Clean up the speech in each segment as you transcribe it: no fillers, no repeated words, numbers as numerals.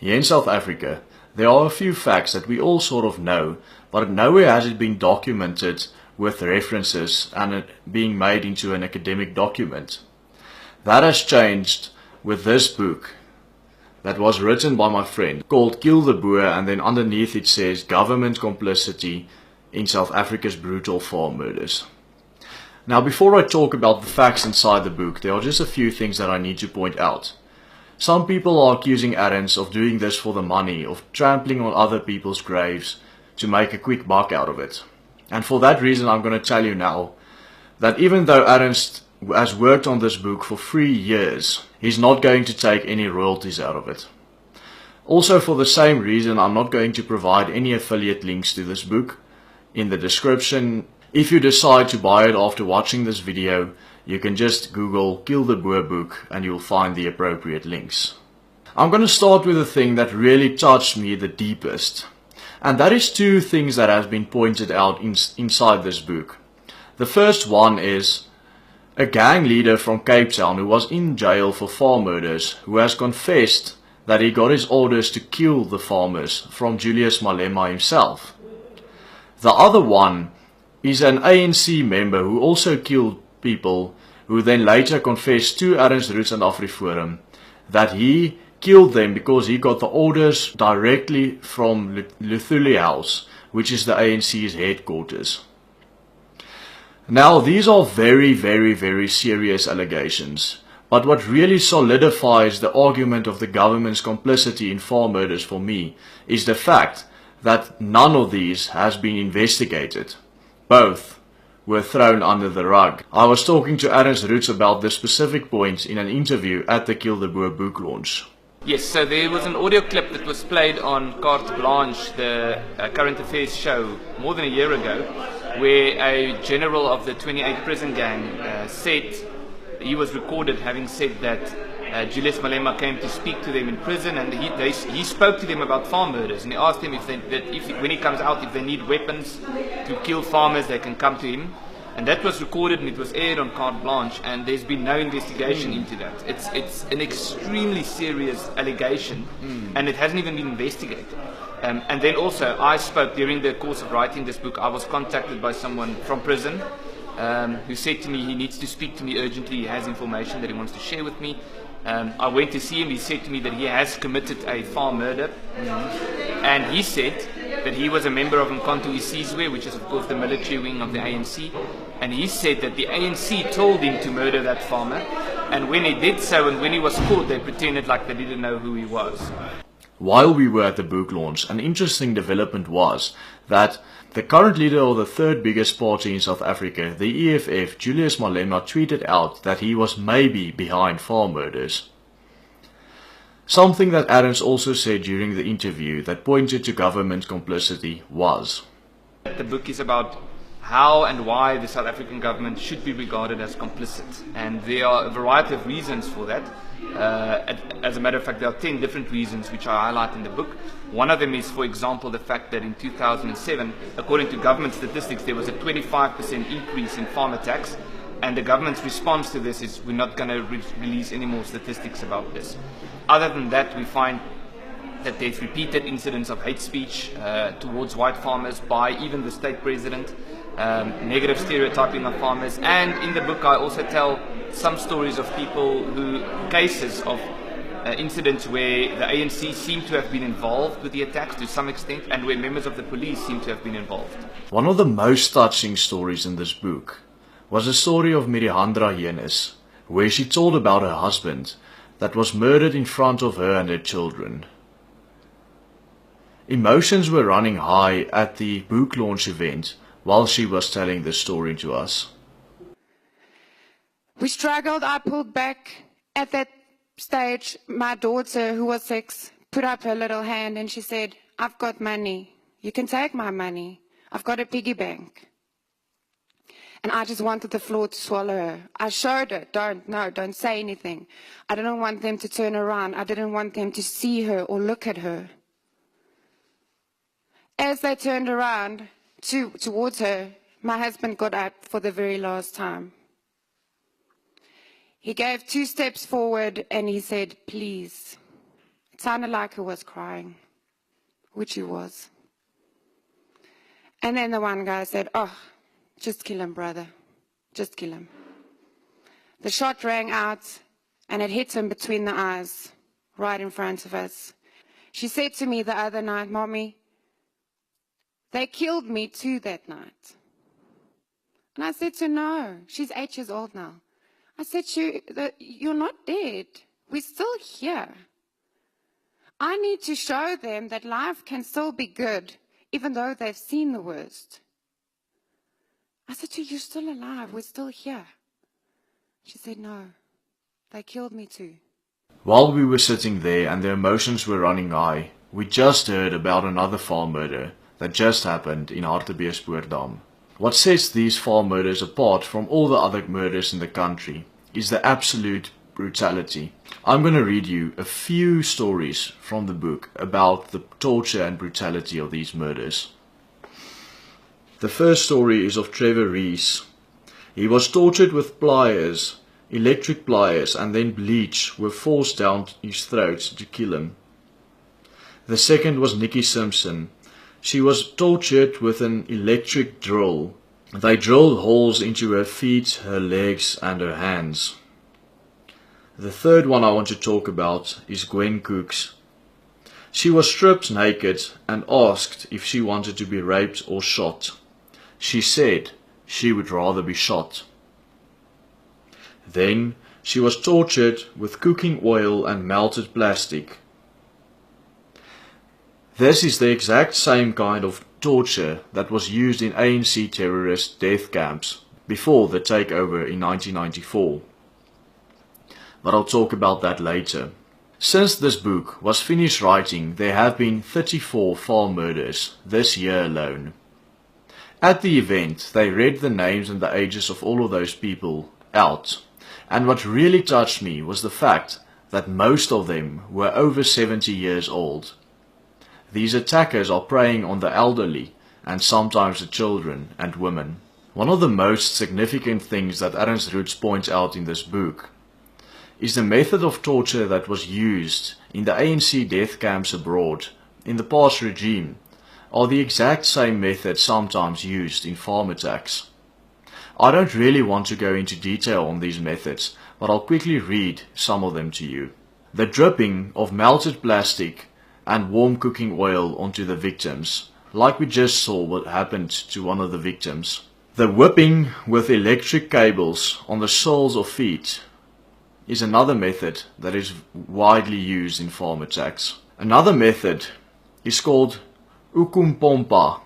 Here in South Africa, there are a few facts that we all sort of know, but nowhere has it been documented with references and it being made into an academic document. That has changed with this book that was written by my friend called Kill the Boer, and then underneath it says Government Complicity in South Africa's Brutal Farm Murders. Now, before I talk about the facts inside the book, there are just a few things that I need to point out. Some people are accusing Arends of doing this for the money, of trampling on other people's graves to make a quick buck out of it. And for that reason, I'm going to tell you now that even though Arends has worked on this book for 3 years, he's not going to take any royalties out of it. Also, for the same reason, I'm not going to provide any affiliate links to this book in the description. If you decide to buy it after watching this video, you can just Google Kill the Boer book and you'll find the appropriate links. I'm going to start with the thing that really touched me the deepest. And that is two things that have been pointed out inside this book. The first one is a gang leader from Cape Town who was in jail for farm murders, who has confessed that he got his orders to kill the farmers from Julius Malema himself. The other one is an ANC member who also killed people, who then later confessed to Arends Roots and AfriForum that he killed them because he got the orders directly from Luthuli House, which is the ANC's headquarters. Now, these are very, very, very serious allegations, but what really solidifies the argument of the government's complicity in farm murders for me is the fact that none of these has been investigated. Both were thrown under the rug. I was talking to Arends Roots about this specific point in an interview at the Kill the Boer book launch. Yes, so there was an audio clip that was played on Carte Blanche, the current affairs show, more than a year ago, where a general of the 28 prison gang said, he was recorded having said that Julius Malema came to speak to them in prison, and he spoke to them about farm murders, and he asked them when he comes out, if they need weapons to kill farmers, they can come to him. And that was recorded and it was aired on Carte Blanche, and there's been no investigation into that. It's an extremely serious allegation, and it hasn't even been investigated. And then also, I spoke during the course of writing this book. I was contacted by someone from prison who said to me he needs to speak to me urgently. He has information that he wants to share with me. I went to see him. He said to me that he has committed a farm murder, and he said that he was a member of Mkhonto Isizwe, which is of course the military wing of the ANC, and he said that the ANC told him to murder that farmer, and when he did so and when he was caught, they pretended like they didn't know who he was. While we were at the book launch, an interesting development was that the current leader of the third biggest party in South Africa, the EFF, Julius Malema, tweeted out that he was maybe behind farm murders. Something that Arends also said during the interview that pointed to government complicity was: the book is about how and why the South African government should be regarded as complicit, and there are a variety of reasons for that. As a matter of fact, there are 10 different reasons which I highlight in the book. One of them is, for example, the fact that in 2007, according to government statistics, there was a 25% increase in farm attacks, and the government's response to this is we're not going to release any more statistics about this. Other than that, we find that there's repeated incidents of hate speech towards white farmers by even the state president, negative stereotyping of farmers, and in the book I also tell some stories of cases of incidents where the ANC seem to have been involved with the attacks to some extent, and where members of the police seem to have been involved. One of the most touching stories in this book was the story of Mirihandra Yenis, where she told about her husband that was murdered in front of her and her children. Emotions were running high at the book launch event while she was telling this story to us. We struggled, I pulled back. At that stage, my daughter, who was 6, put up her little hand and she said, "I've got money. You can take my money. I've got a piggy bank." And I just wanted the floor to swallow her. I showed her, don't say anything. I didn't want them to turn around. I didn't want them to see her or look at her. As they turned around towards her, my husband got up for the very last time. He gave 2 steps forward and he said, "Please, sounded like he was crying, which he was. And then the one guy said, "Oh, just kill him, brother. Just kill him." The shot rang out, and it hit him between the eyes, right in front of us. She said to me the other night, "Mommy, they killed me too that night." And I said to her, "No, she's 8 years old now." I said to her, "You're not dead. We're still here. I need to show them that life can still be good, even though they've seen the worst." I said to her, "You're still alive. We're still here." She said, "No, they killed me too." While we were sitting there and the emotions were running high, we just heard about another farm murder that just happened in Hartbeespoort. What sets these farm murders apart from all the other murders in the country is the absolute brutality. I'm going to read you a few stories from the book about the torture and brutality of these murders. The first story is of Trevor Rees. He was tortured with pliers, electric pliers, and then bleach were forced down his throat to kill him. The second was Nikki Simpson. She was tortured with an electric drill. They drilled holes into her feet, her legs, and her hands. The third one I want to talk about is Gwen Cooks. She was stripped naked and asked if she wanted to be raped or shot. She said she would rather be shot. Then she was tortured with cooking oil and melted plastic. This is the exact same kind of torture that was used in ANC terrorist death camps before the takeover in 1994. But I'll talk about that later. Since this book was finished writing, there have been 34 farm murders this year alone. At the event, they read the names and the ages of all of those people out. And what really touched me was the fact that most of them were over 70 years old. These attackers are preying on the elderly and sometimes the children and women. One of the most significant things that Ernst Roets points out in this book is the method of torture that was used in the ANC death camps abroad in the past regime are the exact same methods sometimes used in farm attacks. I don't really want to go into detail on these methods, but I'll quickly read some of them to you. The dripping of melted plastic and warm cooking oil onto the victims, like we just saw what happened to one of the victims. The whipping with electric cables on the soles of feet is another method that is widely used in farm attacks. Another method is called ukumpompa.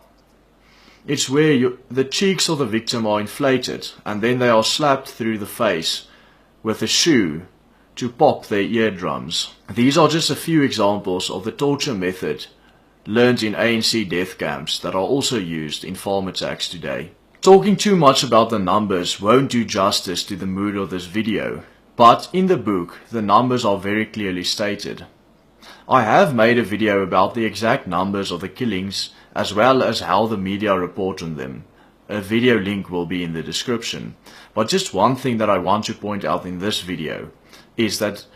It's where the cheeks of the victim are inflated and then they are slapped through the face with a shoe to pop their eardrums. These are just a few examples of the torture method learned in ANC death camps that are also used in farm attacks today. Talking too much about the numbers won't do justice to the mood of this video, but in the book the numbers are very clearly stated. I have made a video about the exact numbers of the killings as well as how the media report on them. A video link will be in the description. But just one thing that I want to point out in this video is that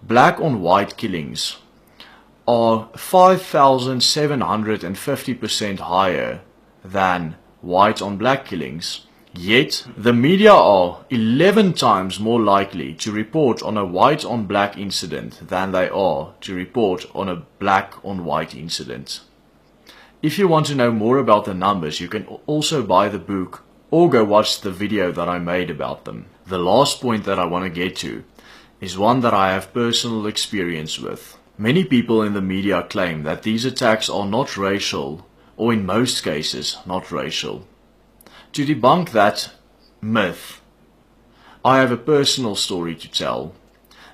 black on white killings are 5,750% higher than white on black killings. Yet, the media are 11 times more likely to report on a white on black incident than they are to report on a black on white incident. If you want to know more about the numbers, you can also buy the book or go watch the video that I made about them. The last point that I want to get to is one that I have personal experience with. Many people in the media claim that these attacks are not racial, or in most cases not racial. To debunk that myth, I have a personal story to tell.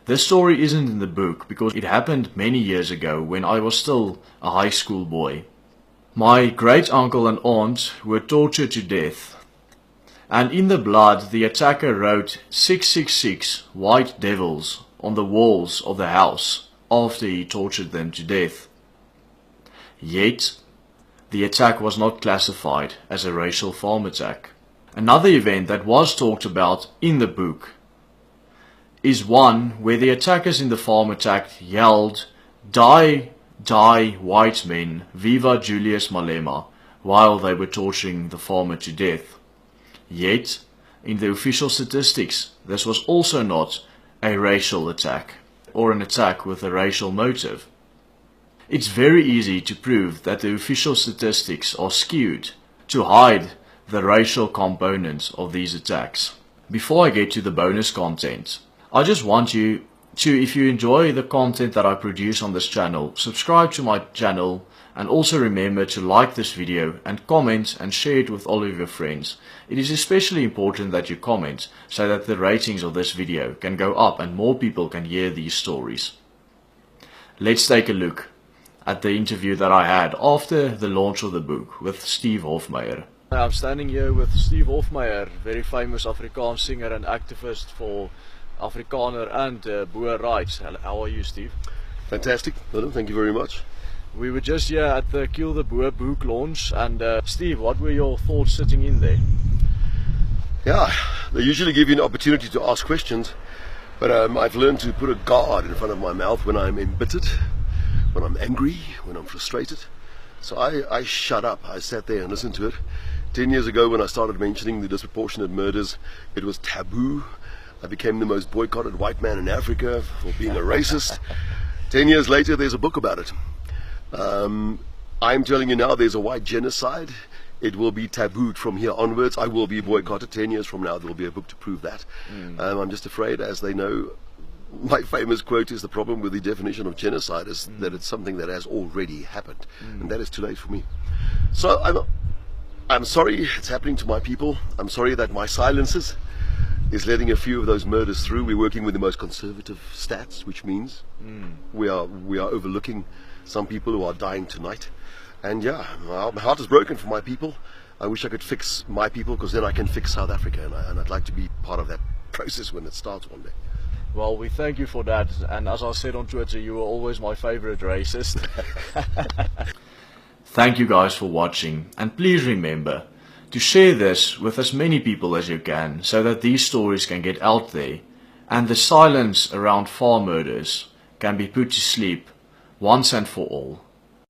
This story isn't in the book because it happened many years ago when I was still a high school boy. My great uncle and aunt were tortured to death, and in the blood the attacker wrote 666 white devils on the walls of the house after he tortured them to death. Yet, the attack was not classified as a racial farm attack. Another event that was talked about in the book is one where the attackers in the farm attack yelled Die, die, white men, viva Julius Malema, while they were torturing the farmer to death. Yet, in the official statistics, this was also not a racial attack, or an attack with a racial motive. It's very easy to prove that the official statistics are skewed to hide the racial components of these attacks. Before I get to the bonus content, I just want you to, if you enjoy the content that I produce on this channel, subscribe to my channel, and also remember to like this video and comment and share it with all of your friends. It is especially important that you comment so that the ratings of this video can go up and more people can hear these stories. Let's take a look at the interview that I had after the launch of the book with Steve Hofmeyer. I'm standing here with Steve Hofmeyer, very famous Afrikaans singer and activist for Afrikaner and Boer rights. How are you, Steve? Fantastic, Willem, thank you very much. We were just here at the Kill the Boer book launch, and Steve, what were your thoughts sitting in there? Yeah, they usually give you an opportunity to ask questions, but I've learned to put a guard in front of my mouth when I'm embittered, when I'm angry, when I'm frustrated. So I shut up. I sat there and listened to it. 10 years ago, when I started mentioning the disproportionate murders, it was taboo. I became the most boycotted white man in Africa for being a racist. 10 years later, there's a book about it. I'm telling you now, there's a white genocide. It will be tabooed from here onwards. I will be boycotted. 10 years from now, there will be a book to prove that. I'm just afraid, as they know, my famous quote is, the problem with the definition of genocide is that it's something that has already happened, and that is too late for me. So I'm sorry it's happening to my people. I'm sorry that my silences is letting a few of those murders through. We're working with the most conservative stats, which means we are overlooking some people who are dying tonight. And yeah, my heart is broken for my people. I wish I could fix my people, because then I can fix South Africa, and I'd like to be part of that process when it starts one day. Well, we thank you for that, and as I said on Twitter, you were always my favorite racist. Thank you guys for watching, and please remember to share this with as many people as you can, so that these stories can get out there, and the silence around farm murders can be put to sleep once and for all.